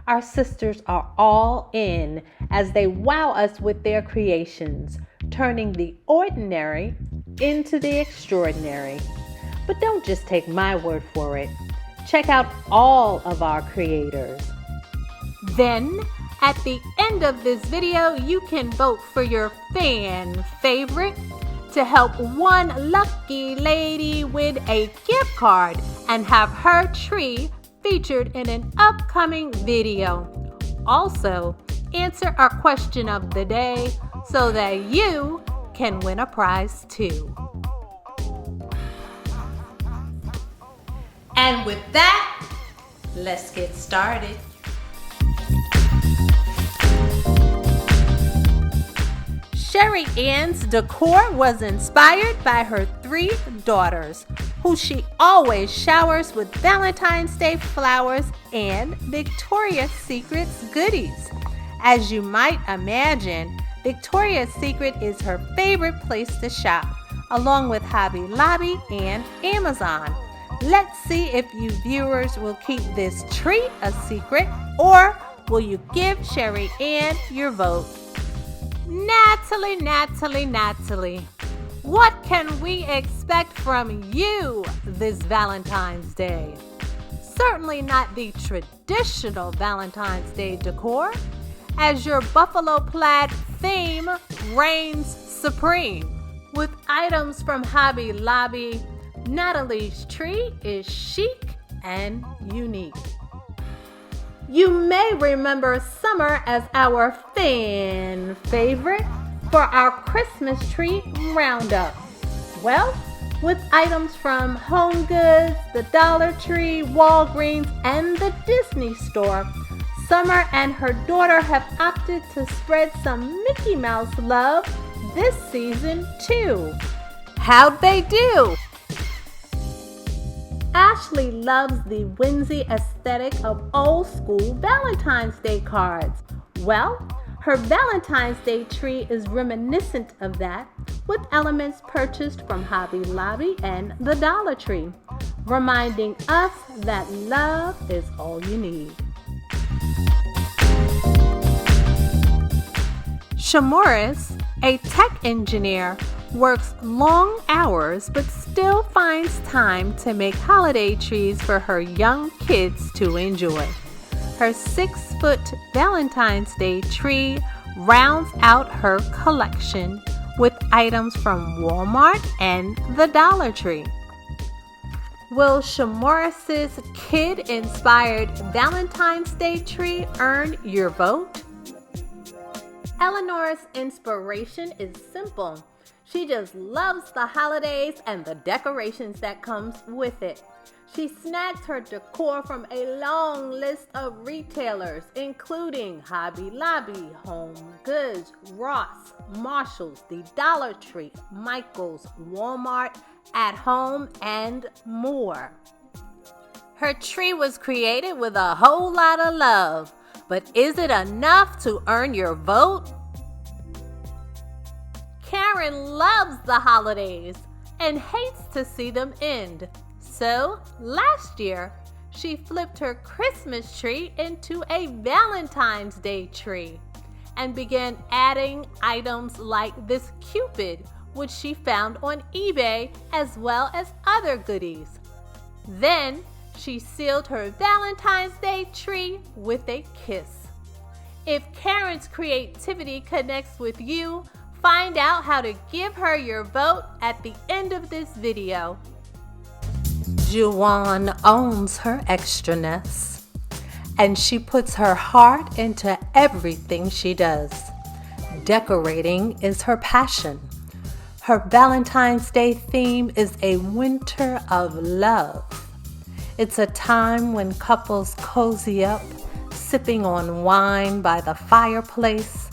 our sisters are all in as they wow us with their creations, turning the ordinary into the extraordinary. But don't just take my word for it. Check out all of our creators. Then, at the end of this video, you can vote for your fan favorite to help one lucky lady win a gift card and have her tree featured in an upcoming video. Also, answer our question of the day so that you can win a prize too. And with that, let's get started. Sherry Ann's decor was inspired by her 3 daughters, who she always showers with Valentine's Day flowers and Victoria's Secret's goodies. As you might imagine, Victoria's Secret is her favorite place to shop, along with Hobby Lobby and Amazon. Let's see if you viewers will keep this treat a secret, or will you give Sherry Ann your vote? Natalie, what can we expect from you this Valentine's Day? Certainly not the traditional Valentine's Day decor, as your buffalo plaid theme reigns supreme. With items from Hobby Lobby, Natalie's tree is chic and unique. You may remember summer as our fan favorite for our Christmas tree roundup. Well, with items from Home Goods, the Dollar Tree, Walgreens, and the Disney Store, Summer and her daughter have opted to spread some Mickey Mouse love this season too. How'd they do? Ashley loves the whimsy aesthetic of old school Valentine's Day cards. Well, her Valentine's Day tree is reminiscent of that, with elements purchased from Hobby Lobby and the Dollar Tree, reminding us that love is all you need. Chamorros, a tech engineer, works long hours but still finds time to make holiday trees for her young kids to enjoy. Her 6-foot Valentine's Day tree rounds out her collection with items from Walmart and the Dollar Tree. Will Chamorros' kid-inspired Valentine's Day tree earn your vote? Eleanor's inspiration is simple. She just loves the holidays and the decorations that comes with it. She snags her decor from a long list of retailers, including Hobby Lobby, Home Goods, Ross, Marshalls, the Dollar Tree, Michael's, Walmart, At Home, and more. Her tree was created with a whole lot of love, but is it enough to earn your vote? Karen loves the holidays and hates to see them end. So, last year, she flipped her Christmas tree into a Valentine's Day tree and began adding items like this cupid, which she found on eBay, as well as other goodies. Then, she sealed her Valentine's Day tree with a kiss. If Karen's creativity connects with you, find out how to give her your vote at the end of this video. Juwan owns her extraness, and she puts her heart into everything she does. Decorating is her passion. Her Valentine's Day theme is a winter of love. It's a time when couples cozy up, sipping on wine by the fireplace,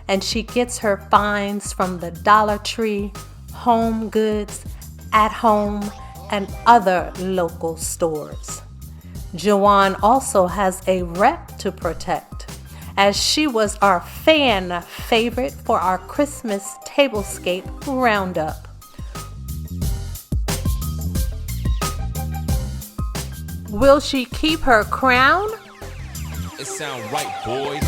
and she gets her finds from the Dollar Tree, Home Goods, At Home, and other local stores. Juwan also has a rep to protect, as she was our fan favorite for our Christmas tablescape roundup. Will she keep her crown? it sound right, boys.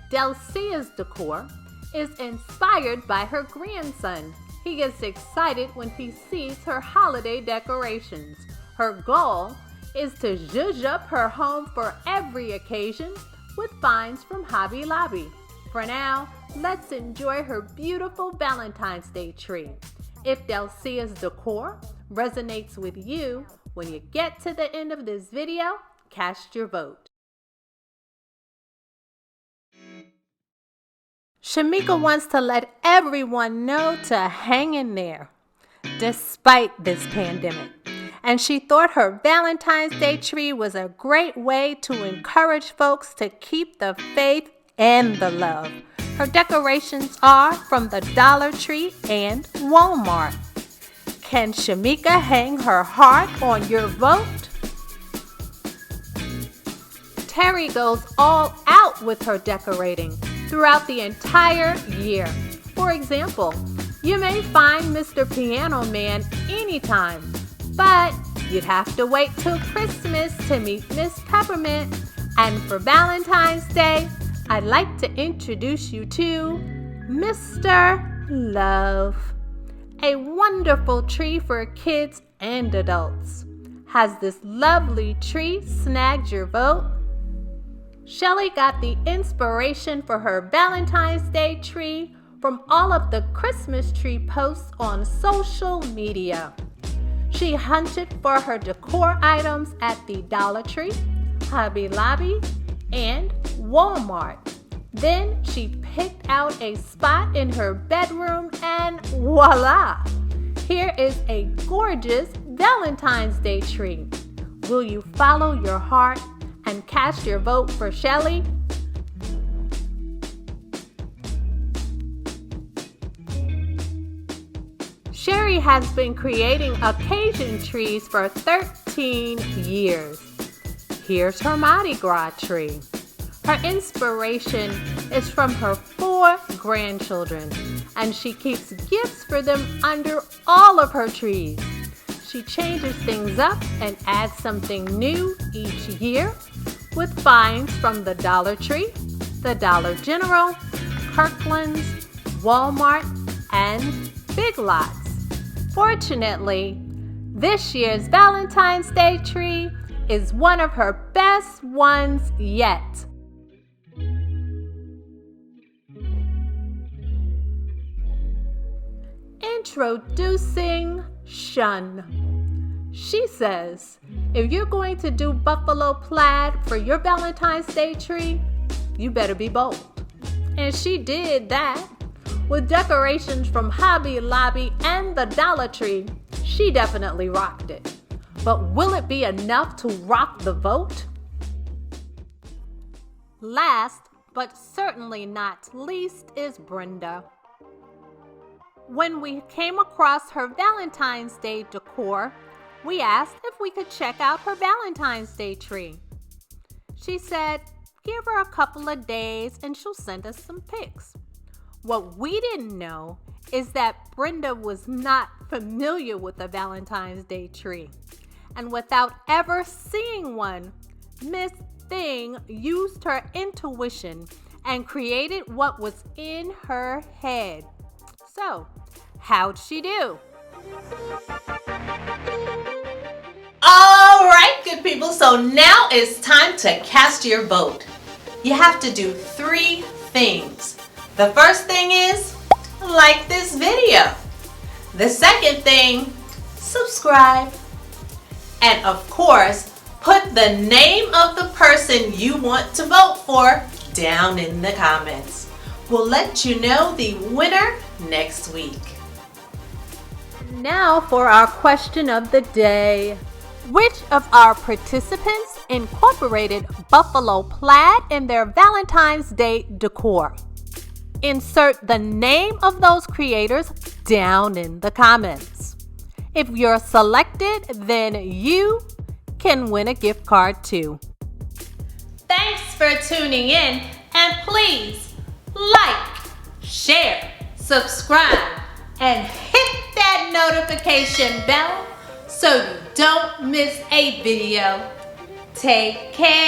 Delcea's decor is inspired by her grandson. He gets excited when he sees her holiday decorations. Her goal is to zhuzh up her home for every occasion with finds from Hobby Lobby. For now, let's enjoy her beautiful Valentine's Day tree. If Delcea's decor resonates with you, when you get to the end of this video, cast your vote. Shamika wants to let everyone know to hang in there, despite this pandemic. And she thought her Valentine's Day tree was a great way to encourage folks to keep the faith and the love. Her decorations are from the Dollar Tree and Walmart. Can Shamika hang her heart on your vote? Terry goes all out with her decorating throughout the entire year. For example, you may find Mr. Piano Man anytime, but you'd have to wait till Christmas to meet Miss Peppermint. And for Valentine's Day, I'd like to introduce you to Mr. Love, a wonderful tree for kids and adults. Has this lovely tree snagged your vote? Shelly got the inspiration for her Valentine's Day tree from all of the Christmas tree posts on social media. She hunted for her decor items at the Dollar Tree, Hobby Lobby, and Walmart. Then she picked out a spot in her bedroom and voila! Here is a gorgeous Valentine's Day tree. Will you follow your heart and cast your vote for Shelly? Sherry has been creating occasion trees for 13 years. Here's her Mardi Gras tree. Her inspiration is from her 4 grandchildren, and she keeps gifts for them under all of her trees. She changes things up and adds something new each year with finds from the Dollar Tree, the Dollar General, Kirkland's, Walmart, and Big Lots. Fortunately, this year's Valentine's Day tree is one of her best ones yet. Introducing Shun. She says, if you're going to do buffalo plaid for your Valentine's Day tree, you better be bold. And she did that. With decorations from Hobby Lobby and the Dollar Tree, she definitely rocked it. But will it be enough to rock the vote? Last, but certainly not least, is Brenda. When we came across her Valentine's Day decor, we asked if we could check out her Valentine's Day tree. She said, give her a couple of days and she'll send us some pics. What we didn't know is that Brenda was not familiar with a Valentine's Day tree. And without ever seeing one, Miss Thing used her intuition and created what was in her head. So, how'd she do? All right, good people. So now it's time to cast your vote. You have to do 3 things. The first thing is like this video. The second thing, subscribe. And of course, put the name of the person you want to vote for down in the comments. We'll let you know the winner next week. Now for our question of the day. Which of our participants incorporated buffalo plaid in their Valentine's Day decor? Insert the name of those creators down in the comments. If you're selected, then you can win a gift card too. Thanks for tuning in, and please like, share, subscribe, and hit that notification bell so you don't miss a video. Take care.